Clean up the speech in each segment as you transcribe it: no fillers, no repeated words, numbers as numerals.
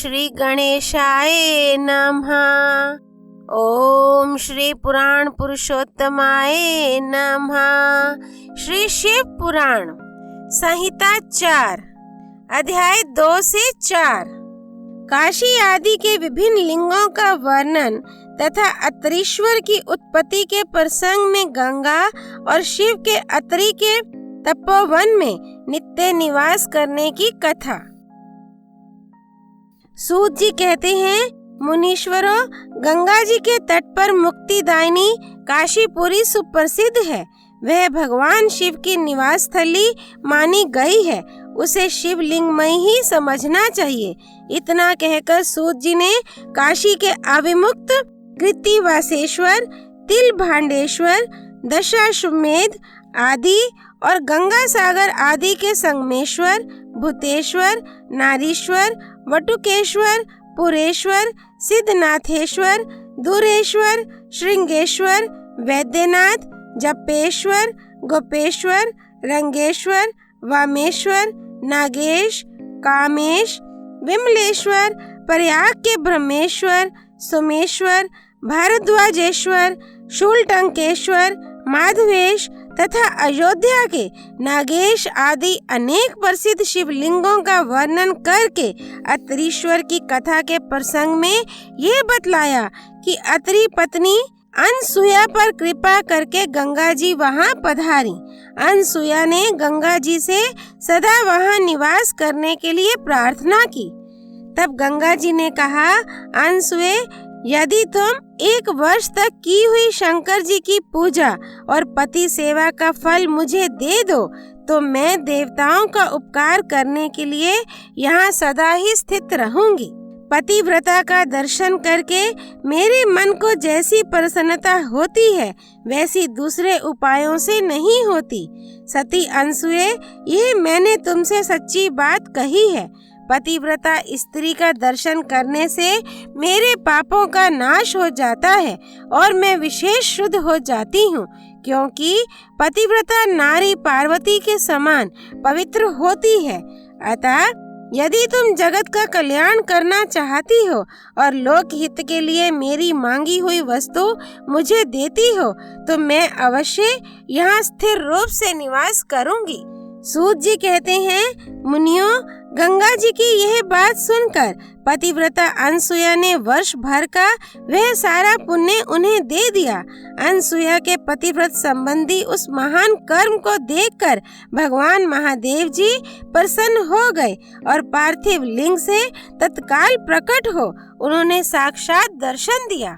श्री गणेशाय नमः। ओम श्री पुराण पुरुषोत्तमाय नमः। श्री शिव पुराण संहिता 4 अध्याय 2 से 4। काशी आदि के विभिन्न लिंगों का वर्णन तथा अत्रीश्वर की उत्पत्ति के प्रसंग में गंगा और शिव के अत्रि के तपोवन में नित्य निवास करने की कथा। सूत जी कहते हैं, मुनीश्वरों, गंगा जी के तट पर मुक्तिदायिनी काशीपुरी सुप्रसिद्ध है। वह भगवान शिव की निवास स्थली मानी गई है। उसे शिवलिंगमय ही समझना चाहिए। इतना कहकर सूत जी ने काशी के अविमुक्त कृत्तिवासेश्वर, तिल भांडेश्वर, दशाश्वमेध आदि और गंगा सागर आदि के संगमेश्वर, भूतेश्वर, नारीश्वर, वटुकेश्वर, पुरेश्वर, सिद्धनाथेश्वर, दूरेश्वर, श्रृंगेश्वर, वैद्यनाथ, जपेश्वर, गोपेश्वर, रंगेश्वर, वामेश्वर, नागेश, कामेश, विमलेश्वर, प्रयाग के ब्रह्मेश्वर, सोमेश्वर, भारद्वाजेश्वर, शूलटंकेश्वर, माधवेश तथा अयोध्या के नागेश आदि अनेक प्रसिद्ध शिवलिंगों का वर्णन करके अत्रीश्वर की कथा के प्रसंग में यह बतलाया कि अत्रि पत्नी अनसुया पर कृपा करके गंगा जी वहां पधारी। अनसुया ने गंगा जी से सदा वहां निवास करने के लिए प्रार्थना की। तब गंगा जी ने कहा, अनसुए, यदि तुम 1 वर्ष तक की हुई शंकर जी की पूजा और पति सेवा का फल मुझे दे दो तो मैं देवताओं का उपकार करने के लिए यहाँ सदा ही स्थित रहूंगी। पतिव्रता का दर्शन करके मेरे मन को जैसी प्रसन्नता होती है वैसी दूसरे उपायों से नहीं होती। सती अनसुए, यह मैंने तुमसे सच्ची बात कही है। पतिव्रता स्त्री का दर्शन करने से मेरे पापों का नाश हो जाता है और मैं विशेष शुद्ध हो जाती हूँ, क्योंकि पतिव्रता नारी पार्वती के समान पवित्र होती है। अतः यदि तुम जगत का कल्याण करना चाहती हो और लोक हित के लिए मेरी मांगी हुई वस्तु मुझे देती हो तो मैं अवश्य यहाँ स्थिर रूप से निवास करूँगी। सूत जी कहते हैं, मुनियों, गंगा जी की यह बात सुनकर पतिव्रता अनसुया ने वर्ष भर का वह सारा पुण्य उन्हें दे दिया। अनसुया के पतिव्रत संबंधी उस महान कर्म को देखकर भगवान महादेव जी प्रसन्न हो गए और पार्थिव लिंग से तत्काल प्रकट हो उन्होंने साक्षात दर्शन दिया।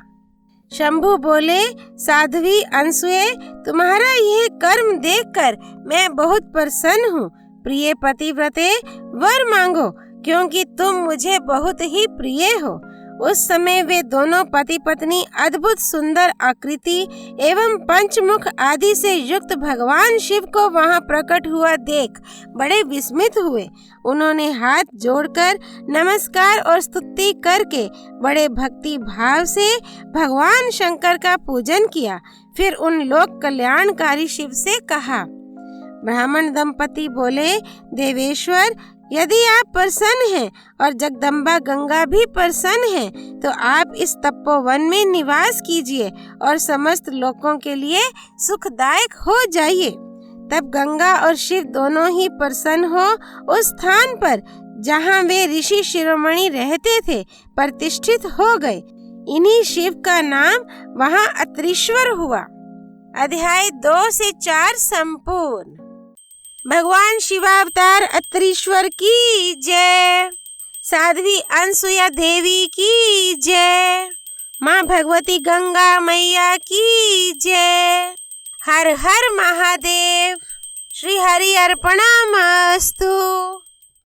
शंभु बोले, साध्वी अनसुए, तुम्हारा यह कर्म देखकर मैं बहुत प्रसन्न हूँ। प्रिय पतिव्रते, वर मांगो, क्योंकि तुम मुझे बहुत ही प्रिय हो। उस समय वे दोनों पति पत्नी अद्भुत सुंदर आकृति एवं पंचमुख आदि से युक्त भगवान शिव को वहां प्रकट हुआ देख बड़े विस्मित हुए। उन्होंने हाथ जोड़कर नमस्कार और स्तुति करके बड़े भक्ति भाव से भगवान शंकर का पूजन किया। फिर उन लोक कल्याणकारी शिव से कहा। ब्राह्मण दंपति बोले, देवेश्वर, यदि आप प्रसन्न हैं और जगदम्बा गंगा भी प्रसन्न हैं तो आप इस तपोवन में निवास कीजिए और समस्त लोगों के लिए सुखदायक हो जाइए। तब गंगा और शिव दोनों ही प्रसन्न हो उस स्थान पर जहाँ वे ऋषि शिरोमणि रहते थे प्रतिष्ठित हो गए। इन्हीं शिव का नाम वहाँ अत्रीश्वर हुआ। अध्याय 2 से 4 संपूर्ण। भगवान शिवावतार अत्रीश्वर की जय। साध्वी अनसुया देवी की जय। माँ भगवती गंगा मैया की जय। हर हर महादेव। श्री हरि अर्पणमस्तु।